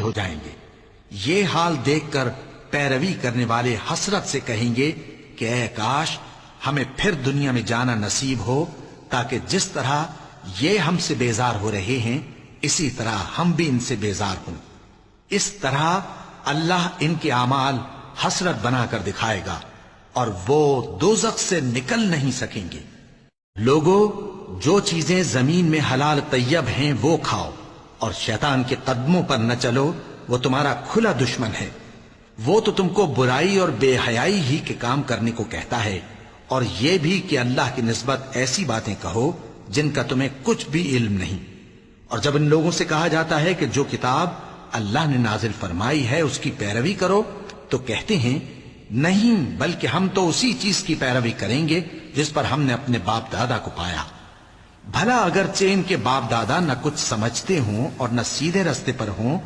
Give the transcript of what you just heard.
ہو جائیں گے۔ یہ حال دیکھ کر پیروی کرنے والے حسرت سے کہیں گے کہ اے کاش ہمیں پھر دنیا میں جانا نصیب ہو، تاکہ جس طرح یہ ہم سے بیزار ہو رہے ہیں اسی طرح ہم بھی ان سے بیزار ہوں۔ اس طرح اللہ ان کے اعمال حسرت بنا کر دکھائے گا اور وہ دوزخ سے نکل نہیں سکیں گے۔ لوگو، جو چیزیں زمین میں حلال طیب ہیں وہ کھاؤ، اور شیطان کے قدموں پر نہ چلو، وہ تمہارا کھلا دشمن ہے۔ وہ تو تم کو برائی اور بے حیائی ہی کے کام کرنے کو کہتا ہے، اور یہ بھی کہ اللہ کی نسبت ایسی باتیں کہو جن کا تمہیں کچھ بھی علم نہیں۔ اور جب ان لوگوں سے کہا جاتا ہے کہ جو کتاب اللہ نے نازل فرمائی ہے اس کی پیروی کرو، تو کہتے ہیں نہیں، بلکہ ہم تو اسی چیز کی پیروی کریں گے جس پر ہم نے اپنے باپ دادا کو پایا۔ بھلا اگرچہ ان کے باپ دادا نہ کچھ سمجھتے ہوں اور نہ سیدھے رستے پر ہوں،